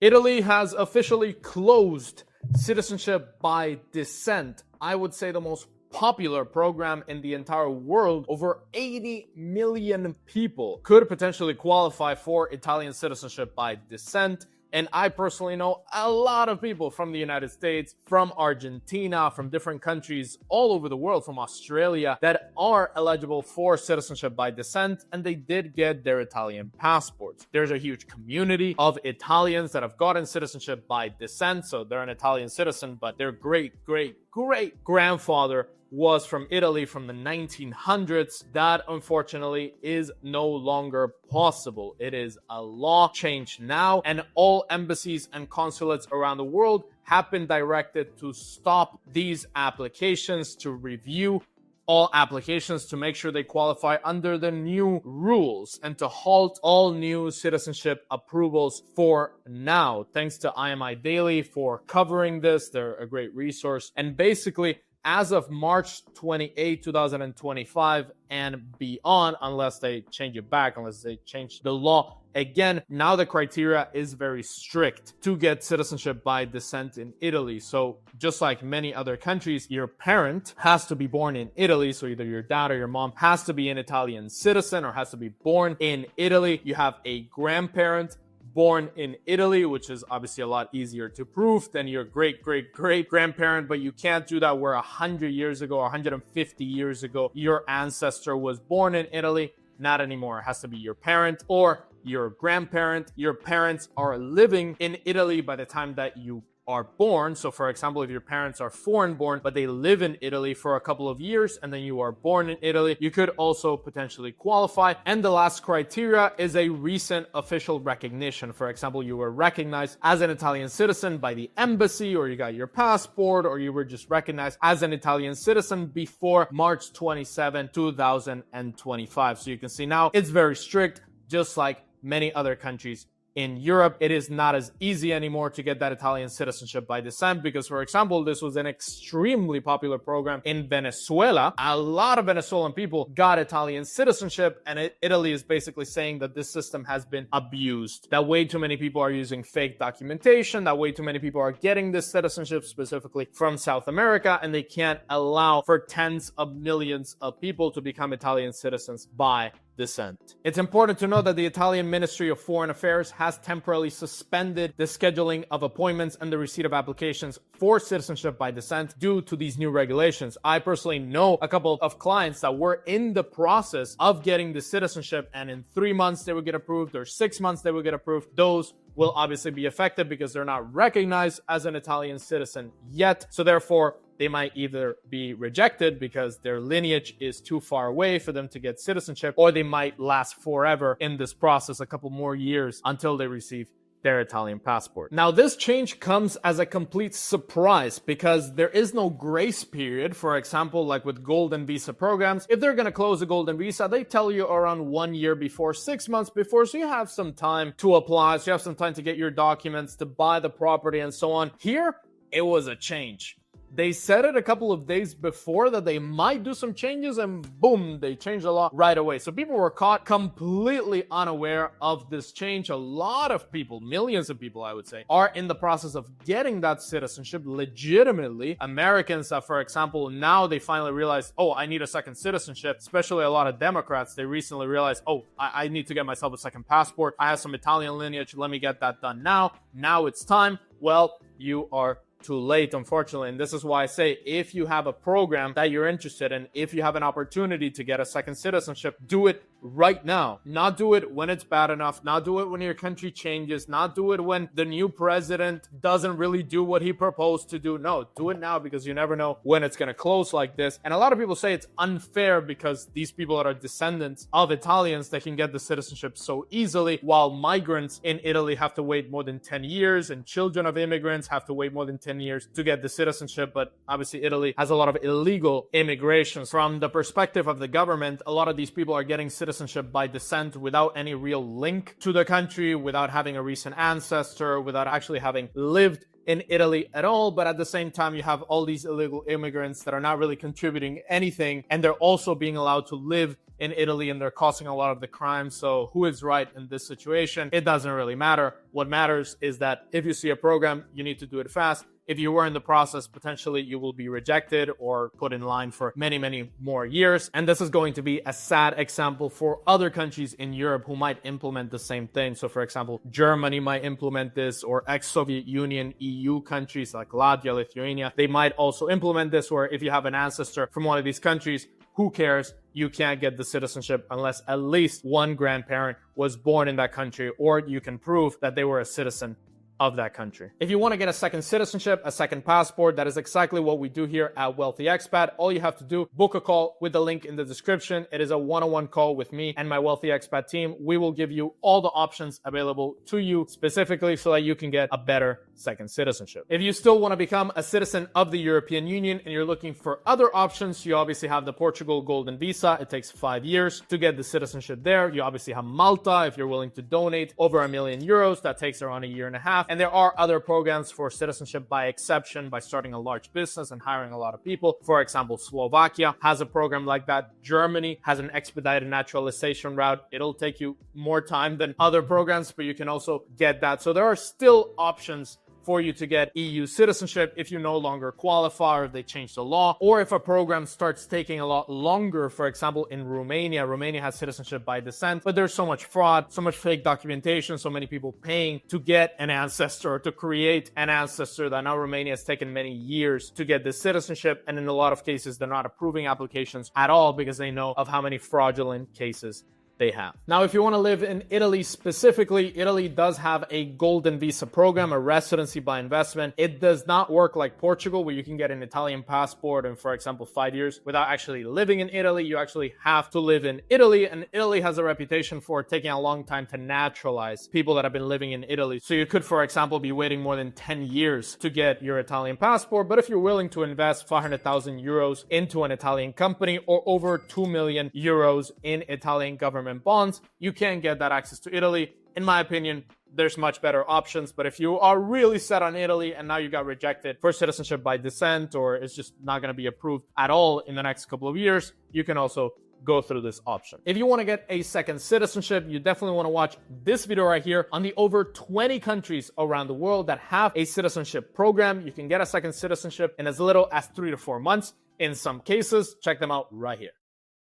Italy has officially closed citizenship by descent. I would say the most popular program in the entire world. Over 80 million people could potentially qualify for Italian citizenship by descent. And I personally know a lot of people from the United States, from Argentina, from different countries all over the world, from Australia, that are eligible for citizenship by descent, and they did get their Italian passports. There's a huge community of Italians that have gotten citizenship by descent, so they're an Italian citizen, but their great-great-great-grandfather was from Italy from the 1900s. That unfortunately is no longer possible. It is a law change now, and all embassies and consulates around the world have been directed to stop these applications, to review all applications to make sure they qualify under the new rules, and to halt all new citizenship approvals for now. Thanks to IMI Daily for covering this. They're a great resource. And basically, as of March 28, 2025 and beyond, unless they change it back, unless they change the law again, now the criteria is very strict to get citizenship by descent in Italy. So just like many other countries, your parent has to be born in Italy. So either your dad or your mom has to be an Italian citizen or has to be born in Italy. You have a grandparent born in Italy, which is obviously a lot easier to prove than your great-great-great-grandparent, but you can't do that where 100 years ago or 150 years ago, your ancestor was born in Italy. Not anymore. It has to be your parent or your grandparent. Your parents are living in Italy by the time that you are born. So for example, if your parents are foreign born, but they live in Italy for a couple of years and then you are born in Italy, you could also potentially qualify. And the last criteria is a recent official recognition. For example, you were recognized as an Italian citizen by the embassy, or you got your passport, or you were just recognized as an Italian citizen before March 27, 2025. So you can see now it's very strict, just like many other countries in Europe. It is not as easy anymore to get that Italian citizenship by descent because, for example, this was an extremely popular program in Venezuela. A lot of Venezuelan people got Italian citizenship, and Italy is basically saying that this system has been abused, that way too many people are using fake documentation, that way too many people are getting this citizenship specifically from South America, and they can't allow for tens of millions of people to become Italian citizens by descent. It's important to know that the Italian Ministry of Foreign Affairs has temporarily suspended the scheduling of appointments and the receipt of applications for citizenship by descent due to these new regulations. I personally know a couple of clients that were in the process of getting the citizenship, and in 3 months they would get approved, or 6 months they would get approved. Those will obviously be affected because they're not recognized as an Italian citizen yet. So therefore, they might either be rejected because their lineage is too far away for them to get citizenship, or they might last forever in this process, a couple more years until they receive their Italian passport. Now, this change comes as a complete surprise because there is no grace period. For example, like with golden visa programs, if they're going to close a golden visa, they tell you around 1 year before, 6 months before, so you have some time to apply, so you have some time to get your documents, to buy the property and so on. Here, it was a change. They said it a couple of days before that they might do some changes, and boom, they changed a lot right away. So people were caught completely unaware of this change. A lot of people, millions of people, I would say, are in the process of getting that citizenship legitimately. Americans, for example, now they finally realize, oh, I need a second citizenship. Especially a lot of Democrats, they recently realized, oh, I need to get myself a second passport. I have some Italian lineage. Let me get that done now. Now it's time. Well, you are too late, unfortunately. And this is why I say, if you have a program that you're interested in, if you have an opportunity to get a second citizenship, do it right now. Not do it when it's bad enough, not do it when your country changes, not do it when the new president doesn't really do what he proposed to do. No, do it now, because you never know when it's going to close like this. And a lot of people say it's unfair because these people that are descendants of Italians, they can get the citizenship so easily, while migrants in Italy have to wait more than 10 years and children of immigrants have to wait more than 10 years to get the citizenship. But obviously Italy has a lot of illegal immigrations. From the perspective of the government, a lot of these people are getting citizenship by descent without any real link to the country, without having a recent ancestor, without actually having lived in Italy at all. But at the same time, you have all these illegal immigrants that are not really contributing anything, and they're also being allowed to live in Italy and they're causing a lot of the crime. So who is right in this situation? It doesn't really matter. What matters is that if you see a program, you need to do it fast. If you were in the process, potentially you will be rejected or put in line for many, many more years. And this is going to be a sad example for other countries in Europe who might implement the same thing. So for example, Germany might implement this, or ex-Soviet Union, EU countries like Latvia, Lithuania. They might also implement this, where if you have an ancestor from one of these countries, who cares? You can't get the citizenship unless at least one grandparent was born in that country, or you can prove that they were a citizen of that country. If you want to get a second citizenship, a second passport, that is exactly what we do here at Wealthy Expat. All you have to do, book a call with the link in the description. It is a one-on-one call with me and my Wealthy Expat team. We will give you all the options available to you specifically so that you can get a better second citizenship. If you still want to become a citizen of the European Union and you're looking for other options, you obviously have the Portugal Golden Visa. It takes 5 years to get the citizenship there. You obviously have Malta if you're willing to donate over €1 million. That takes around a year and a half. And there are other programs for citizenship by exception, by starting a large business and hiring a lot of people. For example, Slovakia has a program like that. Germany has an expedited naturalization route. It'll take you more time than other programs, but you can also get that. So there are still options for you to get EU citizenship if you no longer qualify, or if they change the law, or if a program starts taking a lot longer. For example, in Romania has citizenship by descent, but there's so much fraud, so much fake documentation, so many people paying to get an ancestor, to create an ancestor, that now Romania has taken many years to get this citizenship. And in a lot of cases, they're not approving applications at all because they know of how many fraudulent cases they have. Now, if you want to live in Italy specifically, Italy does have a golden visa program, a residency by investment. It does not work like Portugal, where you can get an Italian passport and, for example, 5 years without actually living in Italy. You actually have to live in Italy, and Italy has a reputation for taking a long time to naturalize people that have been living in Italy. So you could, for example, be waiting more than 10 years to get your Italian passport. But if you're willing to invest 500,000 euros into an Italian company, or over 2 million euros in Italian government bonds, you can get that access to Italy. In my opinion, there's much better options. But if you are really set on Italy and now you got rejected for citizenship by descent, or it's just not going to be approved at all in the next couple of years, you can also go through this option. If you want to get a second citizenship, you definitely want to watch this video right here on the over 20 countries around the world that have a citizenship program. You can get a second citizenship in as little as 3 to 4 months in some cases. Check them out right here.